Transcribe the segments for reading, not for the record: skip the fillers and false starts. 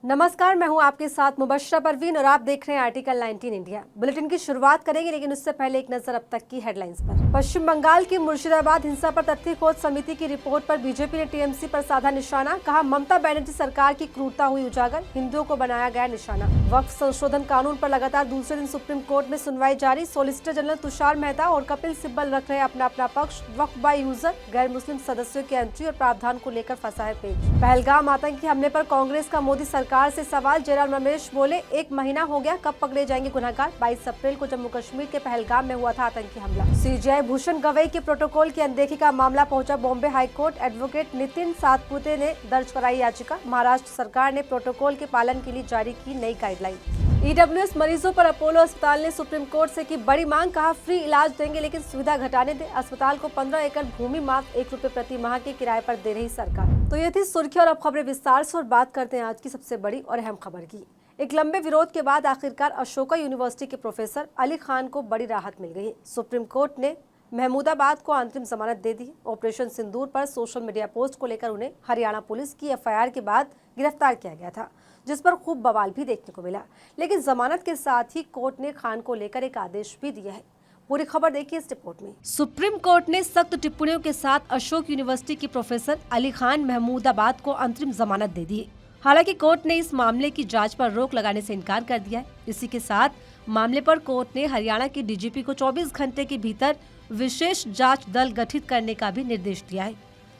नमस्कार, मैं हूं आपके साथ मुबश्शरा परवीन और आप देख रहे हैं आर्टिकल 19 इंडिया। बुलेटिन की शुरुआत करेंगे, लेकिन उससे पहले एक नजर अब तक की हेडलाइंस पर। पश्चिम बंगाल की मुर्शिदाबाद हिंसा पर तथ्य खोज समिति की रिपोर्ट पर बीजेपी ने टीएमसी पर साधा निशाना। कहा, ममता बनर्जी सरकार की क्रूरता हुई उजागर, हिंदुओं को बनाया गया निशाना। वक्फ संशोधन कानून पर लगातार दूसरे दिन सुप्रीम कोर्ट में सुनवाई जारी। सोलिसिटर जनरल तुषार मेहता और कपिल सिब्बल रख रहे अपना अपना पक्ष। वक्फ बाय यूजर गैर मुस्लिम सदस्यों की एंट्री और प्रावधान को लेकर फंसा है पेच। पहलगाम आतंकी हमले पर कांग्रेस का मोदी सरकार से सवाल। जयराम रमेश बोले, 1 महीना हो गया, कब पकड़े जाएंगे गुनहगार। 22 अप्रैल को जम्मू कश्मीर के पहलगाम में हुआ था आतंकी हमला। सीजीआई भूषण गवई के प्रोटोकॉल की अनदेखी का मामला पहुंचा बॉम्बे हाईकोर्ट। एडवोकेट नितिन सातपुते ने दर्ज कराई याचिका। महाराष्ट्र सरकार ने प्रोटोकॉल के पालन के लिए जारी की नई गाइडलाइन। ईडब्ल्यूएस मरीजों पर अपोलो अस्पताल ने सुप्रीम कोर्ट से की बड़ी मांग। कहा, फ्री इलाज देंगे लेकिन सुविधा घटाने दें। अस्पताल को 15 एकड़ भूमि मात्र ₹1 प्रति माह के किराए पर दे रही सरकार। तो ये थी सुर्खी और अब खबरें विस्तार से। और बात करते हैं आज की सबसे बड़ी और अहम खबर की। एक लंबे विरोध के बाद आखिरकार अशोका यूनिवर्सिटी के प्रोफेसर अली खान को बड़ी राहत मिल गई है। सुप्रीम कोर्ट ने महमूदाबाद को अंतरिम जमानत दे दी। ऑपरेशन सिंदूर पर सोशल मीडिया पोस्ट को लेकर उन्हें हरियाणा पुलिस की एफआईआर के बाद गिरफ्तार किया गया था, जिस पर खूब बवाल भी देखने को मिला। लेकिन जमानत के साथ ही कोर्ट ने खान को लेकर एक आदेश भी दिया है। पूरी खबर देखिए इस रिपोर्ट में। सुप्रीम कोर्ट ने सख्त टिप्पणियों के साथ अशोक यूनिवर्सिटी के प्रोफेसर अली खान महमूदाबाद को अंतरिम जमानत दे दी। हालांकि कोर्ट ने इस मामले की जांच पर रोक लगाने से इनकार कर दिया है। इसी के साथ मामले पर कोर्ट ने हरियाणा के डीजीपी को 24 घंटे के भीतर विशेष जांच दल गठित करने का भी निर्देश दिया है,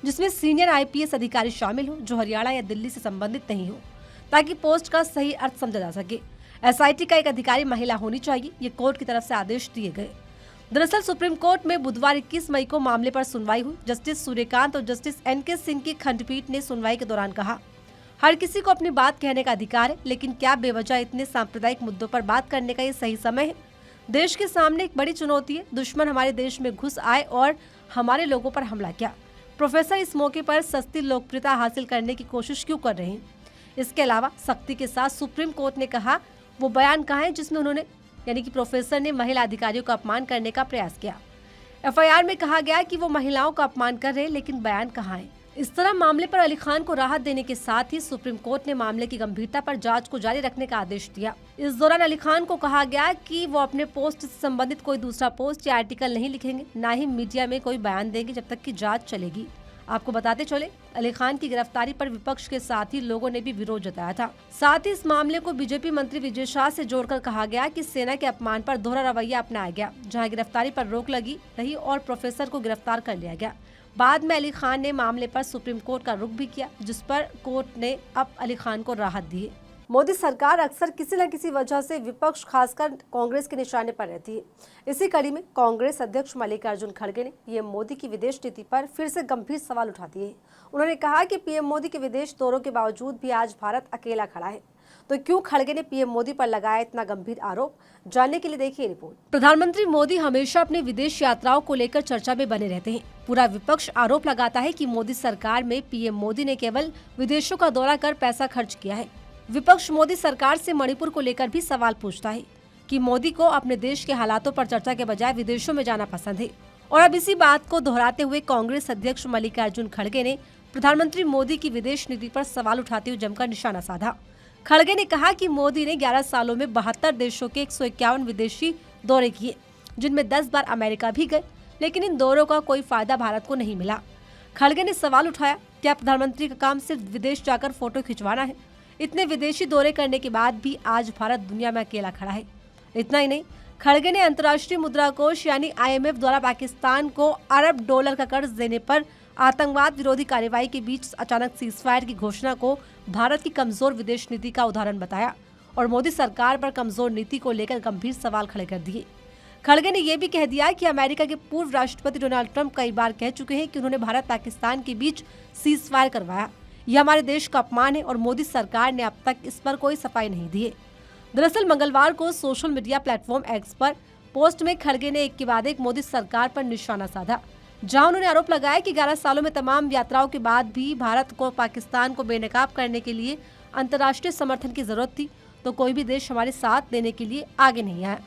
जिसमें सीनियर आईपीएस अधिकारी शामिल हो जो हरियाणा या दिल्ली से संबंधित नहीं हो, ताकि पोस्ट का सही अर्थ समझा जा सके। एसआईटी का एक अधिकारी महिला होनी चाहिए, ये कोर्ट की तरफ से आदेश दिए गए। दरअसल सुप्रीम कोर्ट में बुधवार 21 मई को मामले पर सुनवाई हुई। जस्टिस सूर्यकांत और जस्टिस एनके सिंह की खंडपीठ ने सुनवाई के दौरान कहा, हर किसी को अपनी बात कहने का अधिकार है, लेकिन क्या बेवजह इतने सांप्रदायिक मुद्दों पर बात करने का ये सही समय है? देश के सामने एक बड़ी चुनौती है। दुश्मन हमारे देश में घुस आए और हमारे लोगों पर हमला किया। प्रोफेसर इस मौके पर सस्ती लोकप्रियता हासिल करने की कोशिश क्यों कर रहे हैं? इसके अलावा सख्ती के साथ सुप्रीम कोर्ट ने कहा, वो बयान कहाँ है जिसमें उन्होंने यानी कि प्रोफेसर ने महिला अधिकारियों का अपमान करने का प्रयास किया। एफआईआर में कहा गया कि वो महिलाओं का अपमान कर रहे हैं, लेकिन बयान कहाँ है? इस तरह मामले पर अली खान को राहत देने के साथ ही सुप्रीम कोर्ट ने मामले की गंभीरता पर जांच को जारी रखने का आदेश दिया। इस दौरान अली खान को कहा गया कि वो अपने पोस्ट से संबंधित कोई दूसरा पोस्ट या आर्टिकल नहीं लिखेंगे, न ही मीडिया में कोई बयान देंगे जब तक की जांच चलेगी। आपको बताते चले, अली खान की गिरफ्तारी पर विपक्ष के साथ ही लोगों ने भी विरोध जताया था। साथ ही इस मामले को बीजेपी मंत्री विजय शाह से जोड़कर कहा गया कि सेना के अपमान पर दोहरा रवैया अपनाया गया, जहां गिरफ्तारी पर रोक लगी रही और प्रोफेसर को गिरफ्तार कर लिया गया। बाद में अली खान ने मामले पर सुप्रीम कोर्ट का रुख भी किया, जिस पर कोर्ट ने अब अली खान को राहत दी है। मोदी सरकार अक्सर किसी न किसी वजह से विपक्ष खासकर कांग्रेस के निशाने पर रहती है। इसी कड़ी में कांग्रेस अध्यक्ष मल्लिकार्जुन खड़गे ने पीएम मोदी की विदेश नीति पर फिर से गंभीर सवाल उठा दिए। उन्होंने कहा कि पीएम मोदी के विदेश दौरों के बावजूद भी आज भारत अकेला खड़ा है। तो क्यों खड़गे ने पीएम मोदी पर लगाया इतना गंभीर आरोप? जानने के लिए देखिए रिपोर्ट। प्रधानमंत्री मोदी हमेशा अपनी विदेश यात्राओं को लेकर चर्चा में बने रहते हैं। पूरा विपक्ष आरोप लगाता है कि मोदी सरकार में पीएम मोदी ने केवल विदेशों का दौरा कर पैसा खर्च किया है। विपक्ष मोदी सरकार से मणिपुर को लेकर भी सवाल पूछता है कि मोदी को अपने देश के हालातों पर चर्चा के बजाय विदेशों में जाना पसंद है। और अब इसी बात को दोहराते हुए कांग्रेस अध्यक्ष मल्लिकार्जुन खड़गे ने प्रधानमंत्री मोदी की विदेश नीति पर सवाल उठाते हुए जमकर निशाना साधा। खड़गे ने कहा कि मोदी ने 11 सालों में 72 देशों के 151 विदेशी दौरे किए, जिनमें 10 बार अमेरिका भी गए, लेकिन इन दौरों का कोई फायदा भारत को नहीं मिला। खड़गे ने सवाल उठाया, क्या प्रधानमंत्री का काम सिर्फ विदेश जाकर फोटो खिंचवाना है? इतने विदेशी दौरे करने के बाद भी आज भारत दुनिया में अकेला खड़ा है। इतना ही नहीं, खड़गे ने अंतर्राष्ट्रीय मुद्रा कोष यानी आईएमएफ द्वारा पाकिस्तान को अरब डॉलर का कर्ज देने पर आतंकवाद विरोधी कार्रवाई के बीच अचानक सीजफायर की घोषणा को भारत की कमजोर विदेश नीति का उदाहरण बताया और मोदी सरकार पर कमजोर नीति को लेकर गंभीर सवाल खड़े कर दिए। खड़गे ने यह भी कह दिया कि अमेरिका के पूर्व राष्ट्रपति डोनाल्ड ट्रंप कई बार कह चुके हैं कि उन्होंने भारत पाकिस्तान के बीच सीजफायर करवाया। यह हमारे देश का अपमान है और मोदी सरकार ने अब तक इस पर कोई सफाई नहीं दी है। दरअसल मंगलवार को सोशल मीडिया प्लेटफॉर्म एक्स पर पोस्ट में खड़गे ने एक के बाद एक मोदी सरकार पर निशाना साधा, जहां उन्होंने आरोप लगाया कि 11 सालों में तमाम यात्राओं के बाद भी भारत को पाकिस्तान को बेनकाब करने के लिए अंतर्राष्ट्रीय समर्थन की जरूरत थी, तो कोई भी देश हमारे साथ देने के लिए आगे नहीं आया।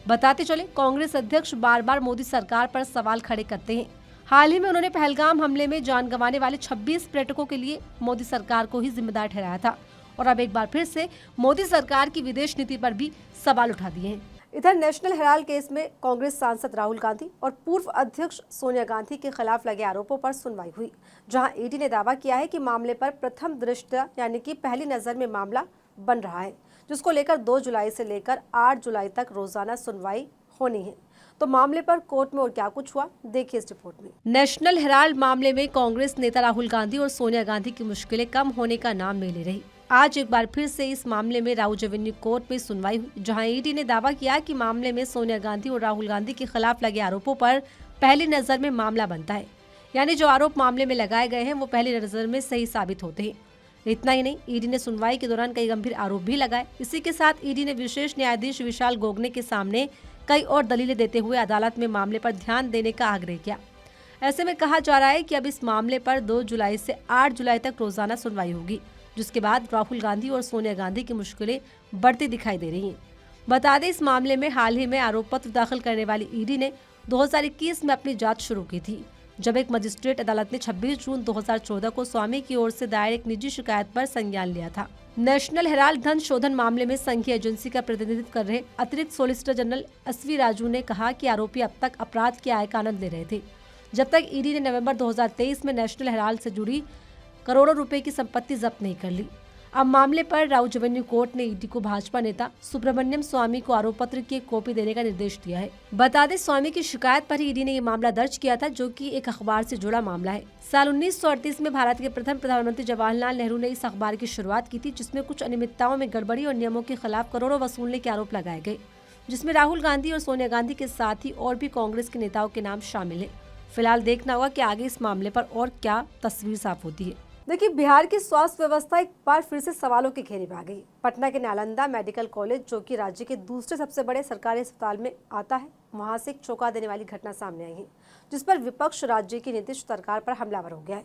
बताते चले, कांग्रेस अध्यक्ष बार बार मोदी सरकार पर सवाल खड़े करते हैं। हाल ही में उन्होंने पहलगाम हमले में जान गंवाने वाले 26 पर्यटकों के लिए मोदी सरकार को ही जिम्मेदार ठहराया था और अब एक बार फिर से मोदी सरकार की विदेश नीति पर भी सवाल उठा दिए हैं। इधर नेशनल हेराल्ड केस में कांग्रेस सांसद राहुल गांधी और पूर्व अध्यक्ष सोनिया गांधी के खिलाफ लगे आरोपों पर सुनवाई हुई, जहां ईडी ने दावा किया है कि मामले पर प्रथम दृष्टया यानी कि पहली नजर में मामला बन रहा है, जिसको लेकर 2 जुलाई से लेकर 8 जुलाई तक रोजाना सुनवाई होनी है। तो मामले पर कोर्ट में और क्या कुछ हुआ, देखिए इस रिपोर्ट में। नेशनल हेराल्ड मामले में कांग्रेस नेता राहुल गांधी और सोनिया गांधी की मुश्किलें कम होने का नाम नहीं ले रही। आज एक बार फिर से इस मामले में राउज एवेन्यू कोर्ट में सुनवाई हुई, जहां ईडी ने दावा किया कि मामले में सोनिया गांधी और राहुल गांधी के खिलाफ लगे आरोपों पर पहली नजर में मामला बनता है, यानी जो आरोप मामले में लगाए गए हैं वो पहली नजर में सही साबित होते हैं। इतना ही नहीं, ईडी ने सुनवाई के दौरान कई गंभीर आरोप भी लगाए। इसी के साथ ईडी ने विशेष न्यायाधीश विशाल गोगने के सामने कई और दलीलें देते हुए अदालत में मामले पर ध्यान देने का आग्रह किया। ऐसे में कहा जा रहा है कि अब इस मामले पर 2 जुलाई से 8 जुलाई तक रोजाना सुनवाई होगी, जिसके बाद राहुल गांधी और सोनिया गांधी की मुश्किलें बढ़ती दिखाई दे रही हैं। बता दें, इस मामले में हाल ही में आरोप पत्र दाखिल करने वाली ईडी ने 2021 में अपनी जांच शुरू की थी, जब एक मजिस्ट्रेट अदालत ने 26 जून 2014 को स्वामी की ओर से दायर एक निजी शिकायत पर संज्ञान लिया था। नेशनल हेराल्ड धन शोधन मामले में संघीय एजेंसी का प्रतिनिधित्व कर रहे अतिरिक्त सोलिसिटर जनरल एसवी राजू ने कहा कि आरोपी अब तक अपराध के आय का आनंद ले रहे थे, जब तक ईडी ने नवंबर 2023 में नेशनल हेराल्ड से जुड़ी करोड़ों रुपए की संपत्ति जब्त नहीं कर ली। अब मामले पर राउज एवेन्यू कोर्ट ने ईडी को भाजपा नेता सुब्रमण्यम स्वामी को आरोप पत्र की एक कॉपी देने का निर्देश दिया है। बता दें, स्वामी की शिकायत पर ईडी ने ये मामला दर्ज किया था, जो कि एक अखबार से जुड़ा मामला है। साल 1938 में भारत के प्रथम प्रधानमंत्री जवाहरलाल नेहरू ने इस अखबार की शुरुआत की थी, जिसमें कुछ अनियमितताओं में गड़बड़ी और नियमों के खिलाफ करोड़ों वसूलने के आरोप लगाए गए, जिसमें राहुल गांधी और सोनिया गांधी के साथ ही और भी कांग्रेस के नेताओं के नाम शामिल है। फिलहाल देखना होगा कि आगे इस मामले पर और क्या तस्वीर साफ होती है। देखिए, बिहार की स्वास्थ्य व्यवस्था एक बार फिर से सवालों के घेरे में आ गई। पटना के नालंदा मेडिकल कॉलेज, जो कि राज्य के दूसरे सबसे बड़े सरकारी अस्पताल में आता है, वहां से एक चौंका देने वाली घटना सामने आई है, जिस पर विपक्ष राज्य की नीतीश सरकार पर हमलावर हो गया है।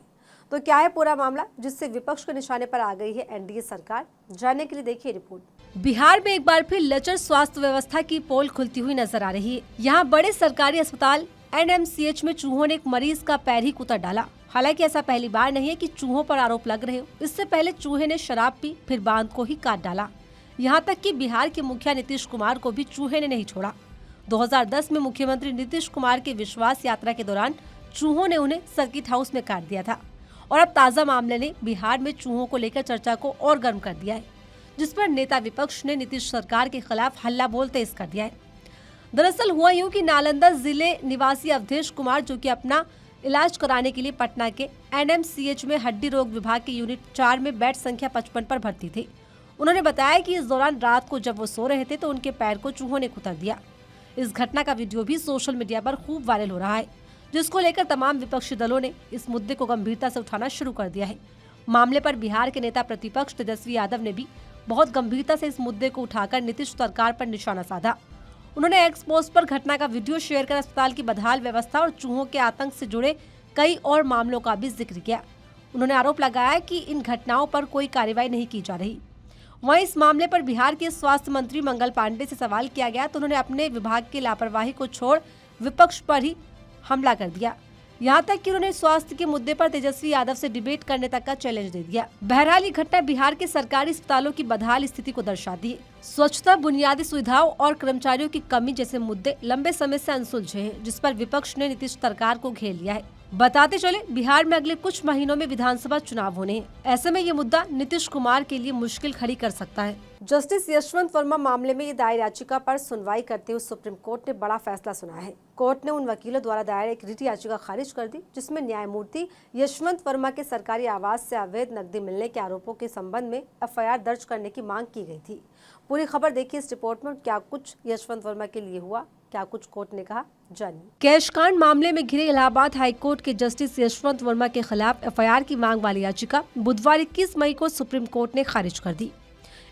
तो क्या है पूरा मामला, जिससे विपक्ष के निशाने पर आ गई है एनडीए सरकार? जानने के लिए देखिए रिपोर्ट। बिहार में एक बार फिर लचर स्वास्थ्य व्यवस्था की पोल खुलती हुई नजर आ रही है। यहाँ बड़े सरकारी अस्पताल एनएमसीएच में चूहों ने एक मरीज का पैर ही कुतर डाला। हालांकि ऐसा पहली बार नहीं है कि चूहों पर आरोप लग रहे हो। इससे पहले चूहे ने शराब पी, फिर बांध को ही काट डाला। यहाँ तक कि बिहार के मुखिया नीतीश कुमार को भी चूहे ने नहीं छोड़ा। 2010 में मुख्यमंत्री नीतीश कुमार के विश्वास यात्रा के दौरान चूहों ने उन्हें सर्किट हाउस में काट दिया था, और अब ताजा मामले ने बिहार में चूहों को लेकर चर्चा को और गर्म कर दिया है, जिस पर नेता विपक्ष ने नीतीश सरकार के खिलाफ हल्ला बोल तेज कर दिया है। दरअसल हुआ यूं कि नालंदा जिले निवासी अवधेश कुमार, जो कि अपना इलाज कराने के लिए पटना के एनएमसीएच में हड्डी रोग विभाग के यूनिट 4 में बेड संख्या 55 पर भर्ती थे। उन्होंने बताया कि इस दौरान रात को जब वो सो रहे थे तो उनके पैर को चूहों ने कुतर दिया। इस घटना का वीडियो भी सोशल मीडिया पर खूब वायरल हो रहा है, जिसको लेकर तमाम विपक्षी दलों ने इस मुद्दे को गंभीरता से उठाना शुरू कर दिया है। मामले पर बिहार के नेता प्रतिपक्ष तेजस्वी यादव ने भी बहुत गंभीरता से इस मुद्दे को उठाकर नीतीश सरकार पर निशाना साधा। उन्होंने एक्स पोस्ट पर घटना का वीडियो शेयर कर अस्पताल की बदहाल व्यवस्था और चूहों के आतंक से जुड़े कई और मामलों का भी जिक्र किया। उन्होंने आरोप लगाया कि इन घटनाओं पर कोई कार्रवाई नहीं की जा रही। वहीं इस मामले पर बिहार के स्वास्थ्य मंत्री मंगल पांडे से सवाल किया गया तो उन्होंने अपने विभाग की लापरवाही को छोड़ विपक्ष पर ही हमला कर दिया। यहाँ तक कि उन्होंने स्वास्थ्य के मुद्दे पर तेजस्वी यादव से डिबेट करने तक का चैलेंज दे दिया। बहरहाल ये घटना बिहार के सरकारी अस्पतालों की बदहाल स्थिति को दर्शाती है। स्वच्छता, बुनियादी सुविधाओं और कर्मचारियों की कमी जैसे मुद्दे लंबे समय से अनसुलझे हैं, जिस पर विपक्ष ने नीतीश सरकार को घेर लिया है। बताते चले, बिहार में अगले कुछ महीनों में विधानसभा चुनाव होने हैं। ऐसे में ये मुद्दा नीतीश कुमार के लिए मुश्किल खड़ी कर सकता है। जस्टिस यशवंत वर्मा मामले में दायर याचिका पर सुनवाई करते हुए सुप्रीम कोर्ट ने बड़ा फैसला सुनाया है। कोर्ट ने उन वकीलों द्वारा दायर एक रिट याचिका खारिज कर दी, जिसमें न्यायमूर्ति यशवंत वर्मा के सरकारी आवास से अवैध नकदी मिलने के आरोपों के संबंध में एफआईआर दर्ज करने की मांग की गई थी। पूरी खबर देखिए इस रिपोर्ट में। क्या कुछ यशवंत वर्मा के लिए हुआ, क्या कुछ कोर्ट ने कहा, जानिए। कैश कांड मामले में घिरे इलाहाबाद हाईकोर्ट के जस्टिस यशवंत वर्मा के खिलाफ एफआईआर की मांग वाली याचिका बुधवार 21 मई को सुप्रीम कोर्ट ने खारिज कर दी।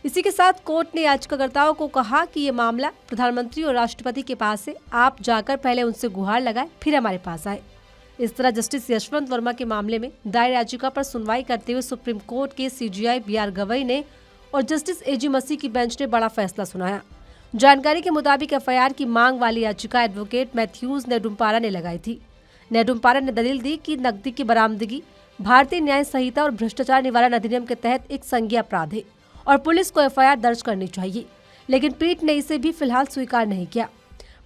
इसी के साथ कोर्ट ने याचिकाकर्ताओं को कहा कि ये मामला प्रधानमंत्री और राष्ट्रपति के पास है, आप जाकर पहले उनसे गुहार लगाए, फिर हमारे पास आए। इस तरह जस्टिस यशवंत वर्मा के मामले में दायर याचिका पर सुनवाई करते हुए सुप्रीम कोर्ट के सीजेआई बीआर गवई ने और जस्टिस एजी मसीह की बेंच ने बड़ा फैसला सुनाया। जानकारी के मुताबिक एफआईआर की मांग वाली याचिका एडवोकेट मैथ्यूज नेडुम्पारा ने लगाई थी। नेडुम्पारा ने दलील दी कि नकदी की बरामदगी भारतीय न्याय संहिता और भ्रष्टाचार निवारण अधिनियम के तहत एक संज्ञेय अपराध है और पुलिस को एफआईआर दर्ज करनी चाहिए, लेकिन पीठ ने इसे भी फिलहाल स्वीकार नहीं किया।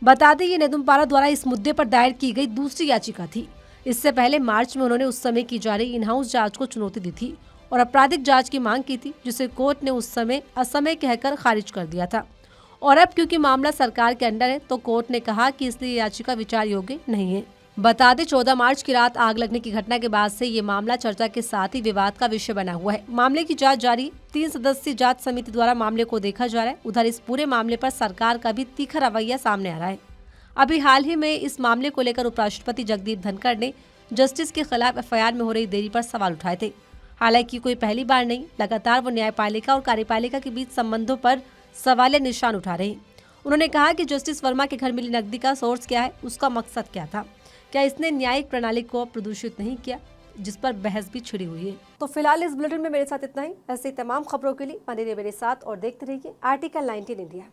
बता दें, ये नेदुम्पारा द्वारा इस मुद्दे पर दायर की गई दूसरी याचिका थी। इससे पहले मार्च में उन्होंने उस समय की जा रही इन हाउस जांच को चुनौती दी थी और आपराधिक जांच की मांग की थी, जिसे कोर्ट ने उस समय असमय कहकर खारिज कर दिया था। और अब क्योंकि मामला सरकार के अंडर है, तो कोर्ट ने कहा कि इसलिए याचिका विचार योग्य नहीं है। बता दें, 14 मार्च की रात आग लगने की घटना के बाद से ये मामला चर्चा के साथ ही विवाद का विषय बना हुआ है। मामले की जांच जारी, 3 सदस्यीय जांच समिति द्वारा मामले को देखा जा रहा है। उधर इस पूरे मामले पर सरकार का भी तीखा रवैया सामने आ रहा है। अभी हाल ही में इस मामले को लेकर उपराष्ट्रपति जगदीप धनखड़ ने जस्टिस के खिलाफ एफआईआर में हो रही देरी पर सवाल उठाए थे। हालांकि कोई पहली बार नहीं, लगातार वो न्यायपालिका और कार्यपालिका के बीच संबंधों पर सवालिया निशान उठा रहे हैं। उन्होंने कहा कि जस्टिस वर्मा के घर मिली नकदी का सोर्स क्या है, उसका मकसद क्या था, क्या इसने न्यायिक प्रणाली को प्रदूषित नहीं किया, जिस पर बहस भी छिड़ी हुई है। तो फिलहाल इस बुलेटिन में मेरे साथ इतना ही। ऐसे तमाम खबरों के लिए बने रहिए मेरे साथ और देखते रहिए आर्टिकल 19 इंडिया।